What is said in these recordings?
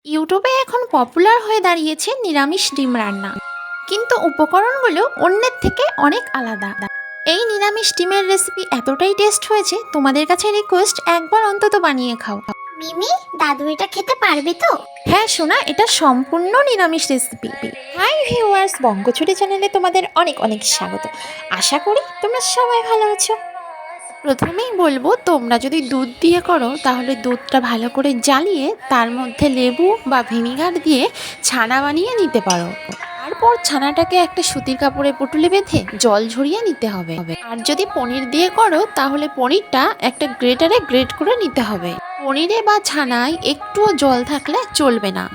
ইউটিউবে এখন পপুলার হয়ে দাঁড়িয়েছে নিরামিষ ডিম রান্না, কিন্তু উপকরণগুলো অন্যের থেকে অনেক আলাদা। এই নিরামিষ ডিমের রেসিপি এতটাই টেস্ট হয়েছে, তোমাদের কাছে রিকোয়েস্ট একবার অন্তত বানিয়ে খাও। মিমি, দাদু এটা খেতে পারবে তো? হ্যাঁ সোনা, এটা সম্পূর্ণ নিরামিষ রেসিপি। হাই ভিউয়ার্স, বঙ্গছড়ি চ্যানেলে তোমাদের অনেক অনেক স্বাগত। আশা করি তোমরা সবাই ভালো আছো। প্রথমেই বলবো, তোমরা যদি দুধ দিয়ে করো তাহলে দুধটা ভালো করে জ্বালিয়ে তার মধ্যে লেবু বা ভিনিগার দিয়ে ছানা বানিয়ে নিতে পারো। তারপর ছানাটাকে একটা সুতির কাপড়ে পুটুলে বেঁধে জল ঝরিয়ে নিতে হবে। আর যদি পনির দিয়ে করো তাহলে পনিরটা একটা গ্রেটারে গ্রেট করে নিতে হবে। পনিরে বা ছানায় একটুও জল থাকলে চলবে না।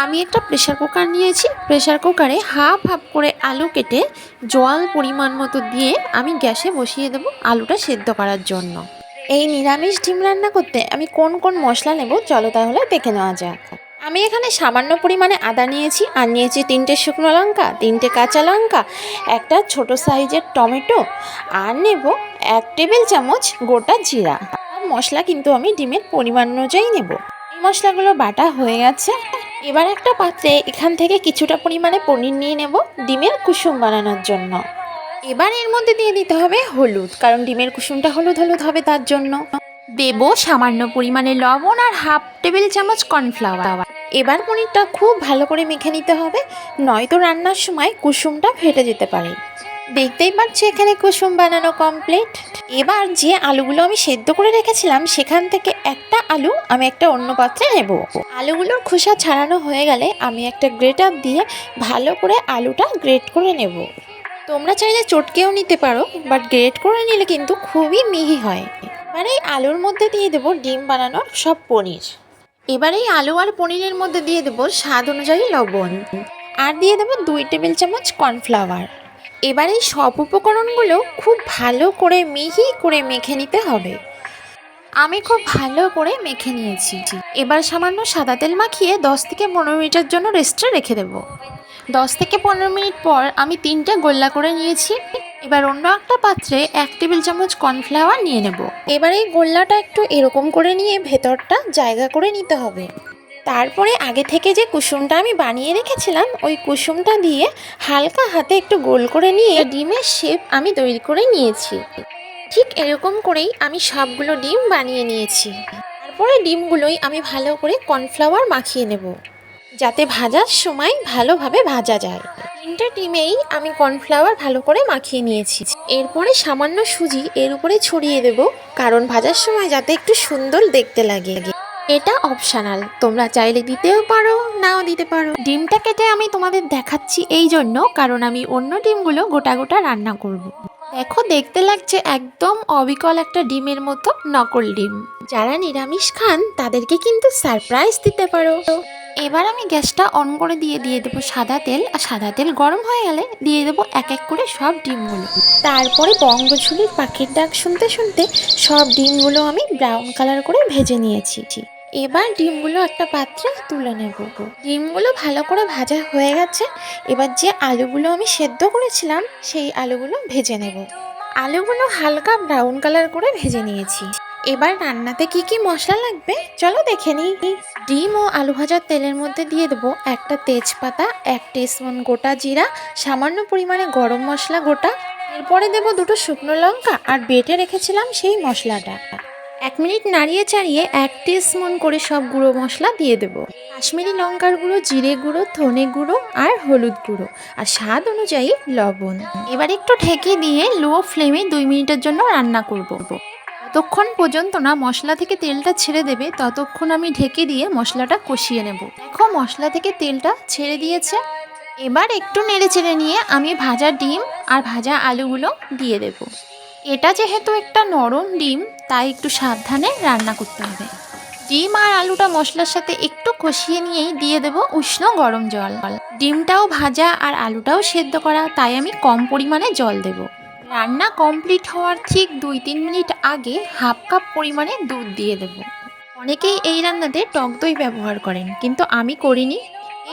আমি একটা প্রেশার কুকার নিয়েছি। প্রেশার কুকারে হাফ হাফ করে আলু কেটে জল পরিমাণ মতো দিয়ে আমি গ্যাসে বসিয়ে দেবো আলুটা সেদ্ধ করার জন্য। এই নিরামিষ ডিম রান্না করতে আমি কোন কোন মশলা নেব চলো তাহলে দেখে নেওয়া যাক। আমি এখানে সামান্য পরিমাণে আদা নিয়েছি, আর নিয়েছি 3টে শুকনো লঙ্কা, 3টে কাঁচা লঙ্কা, একটা ছোট সাইজের টমেটো, আর নেব 1 টেবিল চামচ গোটা জিরা। মশলা কিন্তু আমি ডিমের পরিমাণ অনুযায়ী নেব। এই মশলাগুলো বাটা হয়ে গেছে। এবার একটা পাত্রে এখান থেকে কিছুটা পরিমাণে পনির নিয়ে নেব ডিমের কুসুম বানানোর জন্য। এবার এর মধ্যে দিয়ে দিতে হবে হলুদ, কারণ ডিমের কুসুমটা হলুদ হলুদ হবে, তার জন্য দেব সামান্য পরিমাণে লবণ আর হাফ টেবিল চামচ কর্নফ্লাওয়ার। এবার পনিরটা খুব ভালো করে মেখে নিতে হবে, নয়তো রান্নার সময় কুসুমটা ফেটে যেতে পারে। দেখতেই পাচ্ছি এখানে কুসুম বানানো কমপ্লিট। এবার যে আলুগুলো আমি সেদ্ধ করে রেখেছিলাম সেখান থেকে একটা আলু আমি একটা অন্য পাত্রে নেব। আলুগুলোর খোসা ছাড়ানো হয়ে গেলে আমি একটা গ্রেটার দিয়ে ভালো করে আলুটা গ্রেট করে নেব। তোমরা চাইলে চটকেও নিতে পারো, বাট গ্রেট করে নিলে কিন্তু খুবই মিহি হয়। এবার এই আলুর মধ্যে দিয়ে দেবো ডিম বানানোর সব পনির। এবার এই আলু আর পনিরের মধ্যে দিয়ে দেবো স্বাদ অনুযায়ী লবণ, আর দিয়ে দেবো 2 টেবিল চামচ কর্নফ্লাওয়ার। এবার এই সব উপকরণগুলো খুব ভালো করে মিহি করে মেখে নিতে হবে। আমি খুব ভালো করে মেখে নিয়েছি। এবার সামান্য সাদা তেল মাখিয়ে 10 থেকে 15 মিনিটের জন্য রেস্টে রেখে দেব। 10 থেকে 15 মিনিট পর আমি 3টে গোল্লা করে নিয়েছি। এবার অন্য একটা পাত্রে 1 টেবিল চামচ কর্নফ্লাওয়ার নিয়ে নেব। এবার এই গোল্লাটা একটু এরকম করে নিয়ে ভেতরটা জায়গা করে নিতে হবে। তারপরে আগে থেকে যে কুসুমটা আমি বানিয়ে রেখেছিলাম ওই কুসুমটা দিয়ে হালকা হাতে একটু গোল করে নিয়ে ডিমের শেপ আমি তৈরি করে নিয়েছি। ঠিক এরকম করেই আমি সবগুলো ডিম বানিয়ে নিয়েছি। তারপরে ডিমগুলোই আমি ভালো করে কর্নফ্লাওয়ার মাখিয়ে নেব, যাতে ভাজার সময় ভালোভাবে ভাজা যায়। 3টে ডিমেই আমি কর্নফ্লাওয়ার ভালো করে মাখিয়ে নিয়েছি। এরপরে সামান্য সুজি এর উপরে ছড়িয়ে দেব, কারণ ভাজার সময় যাতে একটু সুন্দর দেখতে লাগে। এটা অপশনাল, তোমরা চাইলে দিতেও পারো, নাও দিতে পারো। ডিমটা কেটে আমি তোমাদের দেখাচ্ছি এই জন্য, কারণ আমি অন্য ডিমগুলো গোটা গোটা রান্না করব। দেখো, দেখতে লাগছে একদম অবিকল একটা ডিমের মতো নকল ডিম। যারা নিরামিষ খান তাদেরকে কিন্তু সারপ্রাইজ দিতে পারো। এবার আমি গ্যাসটা অন করে দিয়ে দেবো সাদা তেল, আর সাদা তেল গরম হয়ে গেলে দিয়ে দেবো এক এক করে সব ডিমগুলো। তারপরে বঙ্গঝুলির পাখির ডাক শুনতে শুনতে সব ডিমগুলো আমি ব্রাউন কালার করে ভেজে নিয়েছি। এবার ডিমগুলো একটা পাত্রে তুলে নেব। ডিমগুলো ভালো করে ভাজা হয়ে গেছে। এবার যে আলুগুলো আমি সেদ্ধ করেছিলাম সেই আলুগুলো ভেজে নেব। আলুগুলো হালকা ব্রাউন কালার করে ভেজে নিয়েছি। এবার রান্নাতে কি কি মশলা লাগবে চলো দেখে নিই। ডিম ও আলু ভাজার তেলের মধ্যে দিয়ে দেবো একটা তেজপাতা, 1 টিস্পুন গোটা জিরা, সামান্য পরিমাণে গরম মশলা গোটা। এরপরে দেবো 2টো শুকনো লঙ্কা আর বেটে রেখেছিলাম সেই মশলাটা। 1 মিনিট নাড়িয়ে চাড়িয়ে 1 টিস্পুন করে সব গুঁড়ো মশলা দিয়ে দেবো। কাশ্মীরি লঙ্কার গুঁড়ো, জিরে গুঁড়ো, ধনে গুঁড়ো আর হলুদ গুঁড়ো, আর স্বাদ অনুযায়ী লবণ। এবার একটু ঢেকে দিয়ে লো ফ্লেমে 2 মিনিটের জন্য রান্না করব। যতক্ষণ পর্যন্ত না মশলা থেকে তেলটা ছেড়ে দেবে ততক্ষণ আমি ঢেকে দিয়ে মশলাটা কষিয়ে নেব। দেখো, মশলা থেকে তেলটা ছেড়ে দিয়েছে। এবার একটু নেড়ে চেড়ে নিয়ে আমি ভাজা ডিম আর ভাজা আলুগুলো দিয়ে দেব। এটা যেহেতু একটা নরম ডিম, তাই একটু সাবধানে রান্না করতে হবে। ডিম আর আলুটা মশলার সাথে একটু কষিয়ে নিয়েই দিয়ে দেব উষ্ণ গরম জল। ডিমটাও ভাজা আর আলুটাও সেদ্ধ করা, তাই আমি কম পরিমাণে জল দেব। রান্না কমপ্লিট হওয়ার ঠিক 2-3 মিনিট আগে হাফ কাপ পরিমাণে দুধ দিয়ে দেব। অনেকেই এই রান্নাতে টক দই ব্যবহার করেন, কিন্তু আমি করিনি।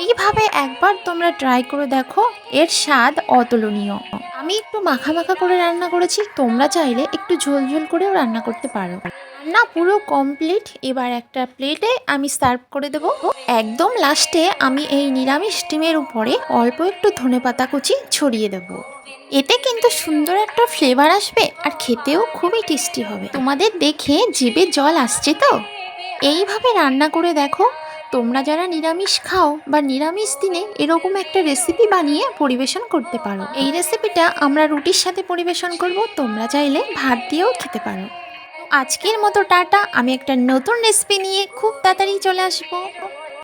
এইভাবে একবার তোমরা ট্রাই করে দেখো, এর স্বাদ অতুলনীয়। আমি একটু মাখা মাখা করে রান্না করেছি, তোমরা চাইলে একটু ঝোল ঝোল করেও রান্না করতে পারো। না পুরো কমপ্লিট। এবার একটা প্লেটে আমি সার্ভ করে দেবো। একদম লাস্টে আমি এই নিরামিষ ডিমের উপরে অল্প একটু ধনেপাতা কুচি ছড়িয়ে দেবো। এতে কিন্তু সুন্দর একটা ফ্লেভার আসবে আর খেতেও খুবই টেস্টি হবে। তোমাদের দেখে জিভে জল আসছে তো? এইভাবে রান্না করে দেখো। তোমরা যারা নিরামিষ খাও বা নিরামিষ দিনে এরকম একটা রেসিপি বানিয়ে পরিবেশন করতে পারো। এই রেসিপিটা আমরা রুটির সাথে পরিবেশন করব, তোমরা চাইলে ভাত দিয়েও খেতে পারো। আজকের মতো টাটা। আমি একটা নতুন রেসিপি নিয়ে খুব তাড়াতাড়ি চলে আসবো।